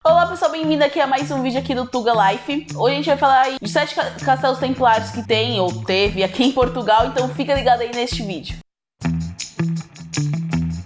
Olá pessoal, bem-vindo aqui a mais um vídeo aqui do Tuga Life. Hoje a gente vai falar aí de 7 castelos templários que tem ou teve aqui em Portugal, então fica ligado aí neste vídeo.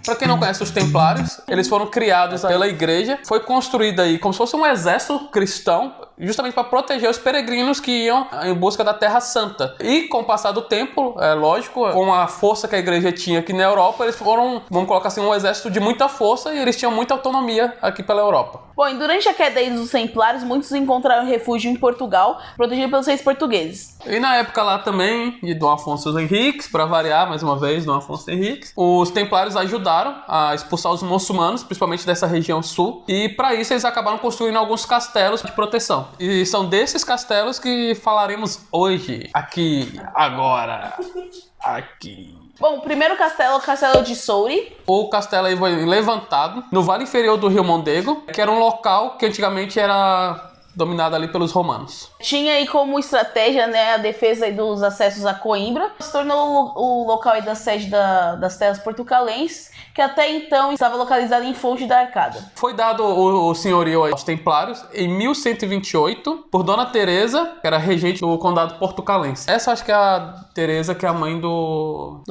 Para quem não conhece os Templários, eles foram criados pela igreja. Foi construído aí como se fosse um exército cristão, justamente para proteger os peregrinos que iam em busca da Terra Santa. E com o passar do tempo, é lógico, com a força que a igreja tinha aqui na Europa, eles foram, vamos colocar assim, um exército de muita força e eles tinham muita autonomia aqui pela Europa. Bom, e durante a queda aí dos Templários, muitos encontraram refúgio em Portugal, protegido pelos reis portugueses. E na época lá também, de Dom Afonso Henriques, para variar mais uma vez, Dom Afonso Henriques, os Templários ajudaram a expulsar os muçulmanos, principalmente dessa região sul, e para isso eles acabaram construindo alguns castelos de proteção. E são desses castelos que falaremos hoje, aqui, agora, aqui. Bom, o primeiro castelo é o Castelo de Soure. O castelo aí foi levantado no vale inferior do Rio Mondego, que era um local que antigamente era dominado ali pelos romanos. Tinha aí como estratégia, né, a defesa aí dos acessos a Coimbra. Se tornou o local aí da sede das terras portucalenses, que até então estava localizado em Fonte da Arcada. Foi dado o senhorio aos Templários em 1128 por Dona Teresa, que era regente do condado portucalense. Essa acho que é a Teresa, que é a mãe do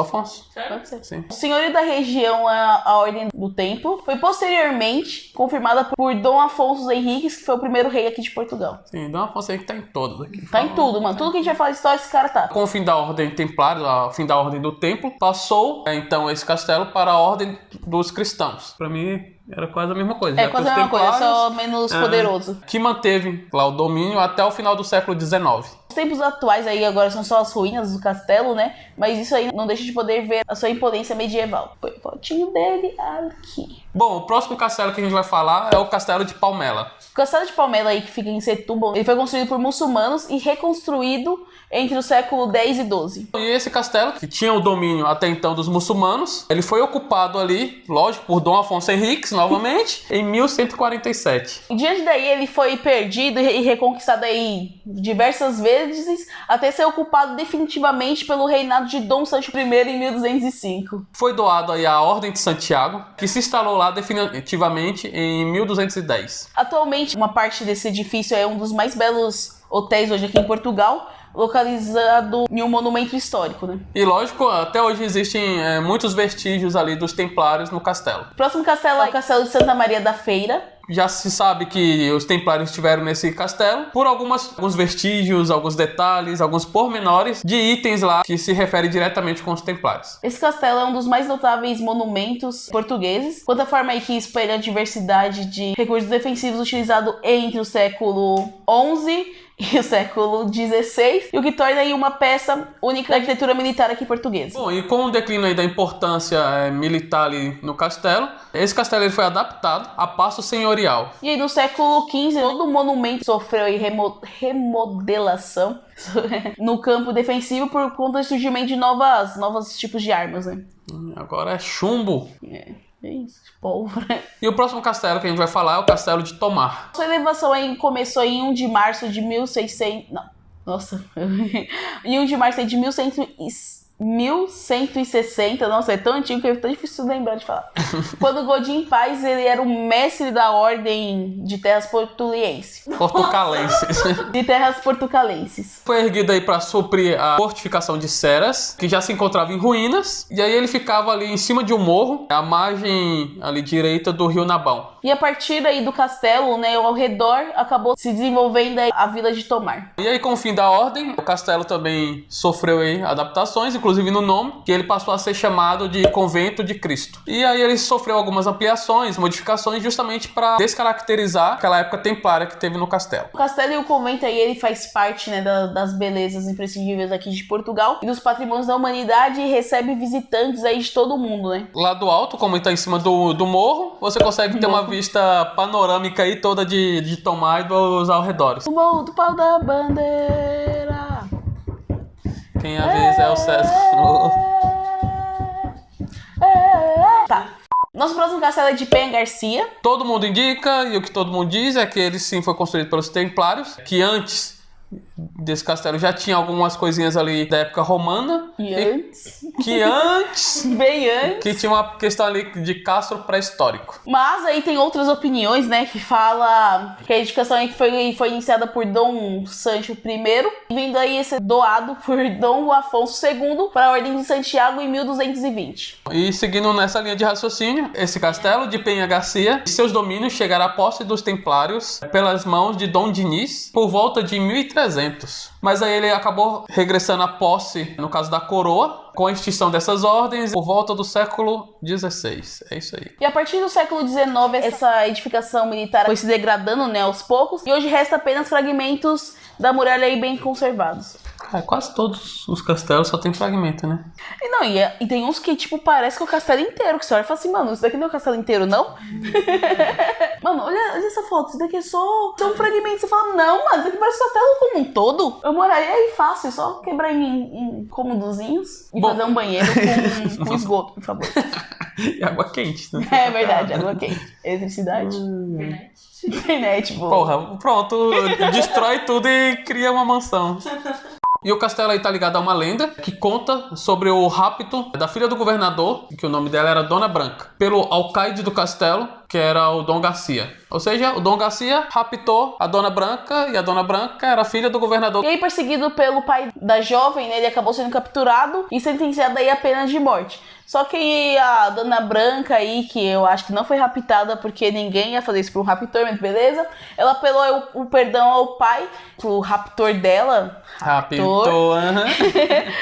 Afonso. Pode ser. Sim. O senhorio da região, a Ordem do Templo, foi posteriormente confirmada por Dom Afonso Henriques, que foi o primeiro rei aqui de Portugal. Sim, Dom Afonso Henriques tá em todos aqui. Tá em tudo, mano. Tudo que a gente vai falar de história, esse cara tá. Com o fim da Ordem Templária, o fim da Ordem do Templo, passou então esse castelo para a Ordem dos Cristãos. Para mim era quase a mesma coisa. É quase a mesma coisa, só menos poderoso. Que manteve lá o domínio até o final do século XIX. Os tempos atuais aí agora são só as ruínas do castelo, né? Mas isso aí não deixa de poder ver a sua imponência medieval. Põe a fotinho dele aqui. Bom, o próximo castelo que a gente vai falar é o Castelo de Palmela. O castelo de Palmela aí, que fica em Setúbal, ele foi construído por muçulmanos e reconstruído entre o século X e XII. E esse castelo, que tinha o domínio até então dos muçulmanos, ele foi ocupado ali, lógico, por Dom Afonso Henriques, novamente, em 1147. E diante daí ele foi perdido e reconquistado aí diversas vezes, até ser ocupado definitivamente pelo reinado de Dom Sancho I em 1205. Foi doado aí à Ordem de Santiago, que se instalou lá definitivamente em 1210. Atualmente, uma parte desse edifício é um dos mais belos hotéis hoje aqui em Portugal, localizado em um monumento histórico, né? E lógico, até hoje existem muitos vestígios ali dos Templários no castelo. O próximo castelo é o Castelo de Santa Maria da Feira. Já se sabe que os Templários estiveram nesse castelo por alguns vestígios, alguns detalhes, alguns pormenores de itens lá que se referem diretamente com os Templários. Esse castelo é um dos mais notáveis monumentos portugueses, quanto à forma aí que espelha a diversidade de recursos defensivos utilizados entre o século XI e o século XVI, e o que torna aí uma peça única da arquitetura militar aqui portuguesa. Bom, e com o declínio aí da importância militar ali no castelo, esse castelo ele foi adaptado a paço senhorial. E aí no século XV, todo o monumento sofreu aí remodelação no campo defensivo por conta do surgimento de novos tipos de armas, né? Agora é chumbo. É isso, pólvora. E o próximo castelo que a gente vai falar é o Castelo de Tomar. Sua elevação aí começou em 1 de março de 1600... Não, nossa. Em 1 de março de 1160, nossa, é tão antigo que é tão difícil de lembrar de falar. Quando Godinho Paz, ele era o mestre da Ordem de Terras Portucalenses. De Terras Portucalenses. Foi erguido aí para suprir a fortificação de Ceras, que já se encontrava em ruínas, e aí ele ficava ali em cima de um morro, à margem ali direita do rio Nabão. E a partir aí do castelo, né, ao redor, acabou se desenvolvendo aí a Vila de Tomar. E aí com o fim da ordem, o castelo também sofreu aí adaptações, inclusive no nome, que ele passou a ser chamado de Convento de Cristo. E aí ele sofreu algumas ampliações, modificações, justamente para descaracterizar aquela época templária que teve no castelo. O castelo e o convento aí, ele faz parte, né, das belezas imprescindíveis aqui de Portugal e dos patrimônios da humanidade, e recebe visitantes aí de todo mundo, né? Lá do alto, como está em cima do morro, você consegue ter uma vista panorâmica aí toda de Tomar e dos arredores. O morro do pau da bandeira. Quem avisa é o César. Tá. Nosso próximo castelo é de Penha Garcia. Todo mundo indica, e o que todo mundo diz é que ele sim foi construído pelos Templários, que antes desse castelo já tinha algumas coisinhas ali da época romana. E antes? Que antes... Bem antes. Que tinha uma questão ali de castro pré-histórico. Mas aí tem outras opiniões, né, que fala que a edificação aí foi iniciada por Dom Sancho I, vindo aí a ser doado por Dom Afonso II para a Ordem de Santiago em 1220. E seguindo nessa linha de raciocínio, esse castelo de Penha Garcia e seus domínios chegaram à posse dos templários pelas mãos de Dom Diniz por volta de 1300. Mas aí ele acabou regressando à posse, no caso da coroa, com a extinção dessas ordens por volta do século XVI. É isso aí. E a partir do século XIX, essa edificação militar foi se degradando, né, aos poucos, e hoje resta apenas fragmentos da muralha aí bem conservados. Quase todos os castelos só tem fragmento, né? E tem uns que, tipo, parece que é o castelo inteiro, que você olha e fala assim, mano, isso daqui não é o castelo inteiro, não? Mano, olha essa foto, isso daqui é só um fragmento. Você fala, não, mano, isso aqui parece o castelo como um todo. Eu moraria aí fácil, só quebrar em cômodozinhos e fazer um banheiro com esgoto, por favor. E água quente, né? É verdade, água quente. Eletricidade. Internet, boa. Porra, pronto, destrói tudo e cria uma mansão. E o castelo aí tá ligado a uma lenda que conta sobre o rapto da filha do governador, que o nome dela era Dona Branca, pelo alcaide do castelo, que era o Dom Garcia. Ou seja, o Dom Garcia raptou a Dona Branca, e a Dona Branca era filha do governador. E aí, perseguido pelo pai da jovem, né, ele acabou sendo capturado e sentenciado aí a pena de morte. Só que a Dona Branca aí, que eu acho que não foi raptada porque ninguém ia fazer isso para um raptor, mas beleza, ela apelou o perdão ao pai, pro raptor dela. Raptou,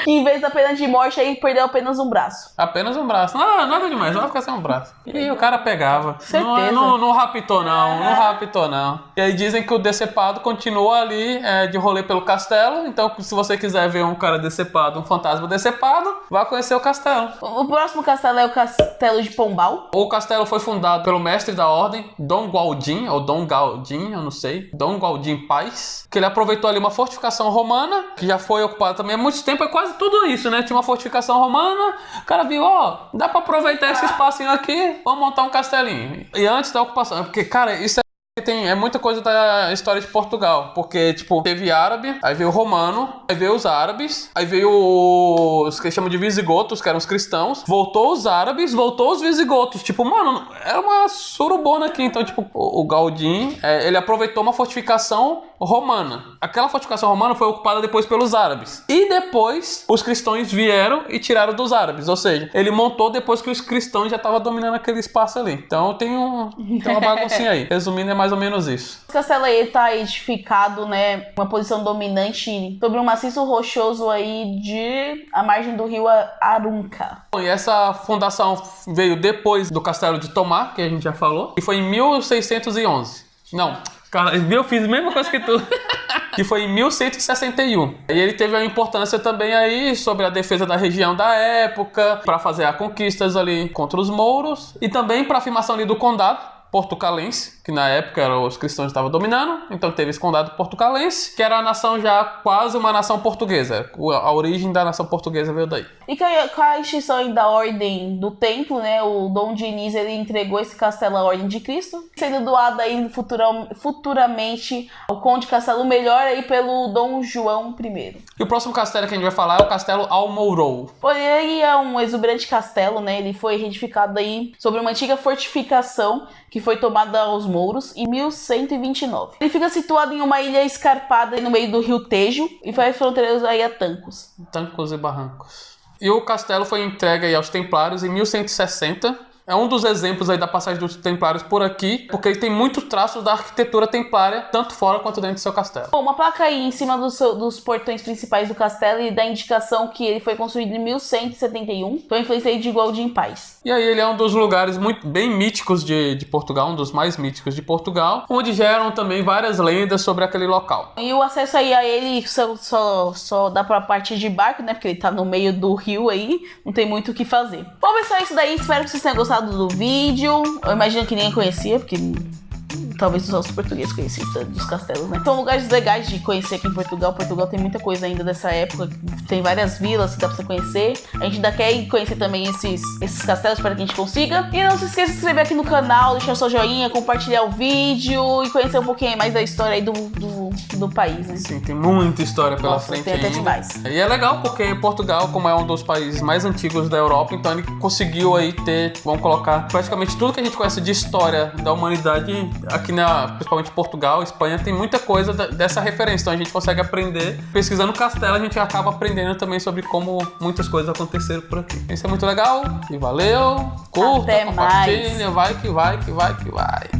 que em vez da pena de morte aí perdeu apenas um braço. Apenas um braço. Não, nada demais, vai ficar sem um braço. E o cara pegava. Certeza. Não raptou não raptou não. E aí dizem que o decepado continua ali de rolê pelo castelo. Então se você quiser ver um cara decepado, um fantasma decepado, vá conhecer o castelo. O próximo castelo é o Castelo de Pombal. O castelo foi fundado pelo mestre da ordem, Dom Gualdim, ou Dom Galdin, eu não sei, Dom Gualdim Paz, que ele aproveitou ali uma fortificação romana, que já foi ocupada também há muito tempo, é quase tudo isso, né? Tinha uma fortificação romana, o cara viu, dá pra aproveitar esse espacinho aqui, vamos montar um castelinho. E antes da ocupação, porque, cara, isso é muita coisa da história de Portugal, porque, tipo, teve árabe, aí veio o romano, aí veio os árabes, aí veio os que chamam de visigotos, que eram os cristãos, voltou os árabes, voltou os visigotos, tipo, mano, era uma surubona aqui, então, tipo, o Galdin, ele aproveitou uma fortificação romana. Aquela fortificação romana foi ocupada depois pelos árabes, e depois os cristãos vieram e tiraram dos árabes, ou seja, ele montou depois que os cristãos já estavam dominando aquele espaço ali, então tem uma baguncinha aí, resumindo, é mais ou menos isso. O castelo aí tá edificado, né, uma posição dominante sobre um maciço rochoso aí à margem do rio Arunca. E essa fundação veio depois do castelo de Tomar, que a gente já falou, e foi em 1611. Não, cara, eu fiz a mesma coisa que tu. Que foi em 1161. E ele teve uma importância também aí sobre a defesa da região da época, para fazer conquistas ali contra os mouros, e também para a afirmação ali do condado portucalense, que na época os cristãos estavam dominando, então teve esse condado portucalense, que era a nação já quase uma nação portuguesa. A origem da nação portuguesa veio daí. E com a extinção da Ordem do Templo, né, o Dom Diniz, ele entregou esse castelo à Ordem de Cristo, sendo doado aí futuramente ao Conde Castelo Melhor aí pelo Dom João I. E o próximo castelo que a gente vai falar é o Castelo Almourou. Ele é um exuberante castelo, né, ele foi reedificado aí sobre uma antiga fortificação que foi tomada aos mouros em 1129. Ele fica situado em uma ilha escarpada no meio do rio Tejo e faz fronteiras aí a Tancos. Tancos e barrancos. E o castelo foi entregue aí aos templários em 1160. É um dos exemplos aí da passagem dos templários por aqui, porque ele tem muitos traços da arquitetura templária, tanto fora quanto dentro do seu castelo. Bom, uma placa aí em cima dos portões principais do castelo e dá indicação que ele foi construído em 1171, foi influência aí de Gualdim Paz. E aí ele é um dos lugares bem míticos de Portugal, um dos mais míticos de Portugal, onde geram também várias lendas sobre aquele local. E o acesso aí a ele só dá pra partir de barco, né, porque ele tá no meio do rio aí, não tem muito o que fazer. Bom, pessoal, é isso daí, espero que vocês tenham gostado do vídeo. Eu imagino que ninguém conhecia, porque talvez só os portugueses conhecessem dos castelos, né? São lugares legais de conhecer aqui em Portugal. Portugal tem muita coisa ainda dessa época. Tem várias vilas que dá pra você conhecer. A gente ainda quer conhecer também esses castelos para que a gente consiga. E não se esqueça de se inscrever aqui no canal, deixar seu joinha, compartilhar o vídeo e conhecer um pouquinho mais da história aí do do país, né? Sim, tem muita história pela Nossa, frente tem até ainda. demais. E é legal porque Portugal, como é um dos países mais antigos da Europa, então ele conseguiu aí ter, vamos colocar, praticamente tudo que a gente conhece de história da humanidade aqui principalmente Portugal, Espanha, tem muita coisa dessa referência. Então a gente consegue aprender, pesquisando Castelo, a gente acaba aprendendo também sobre como muitas coisas aconteceram por aqui. Isso é muito legal e valeu, curta, Até compartilha, mais. vai que vai.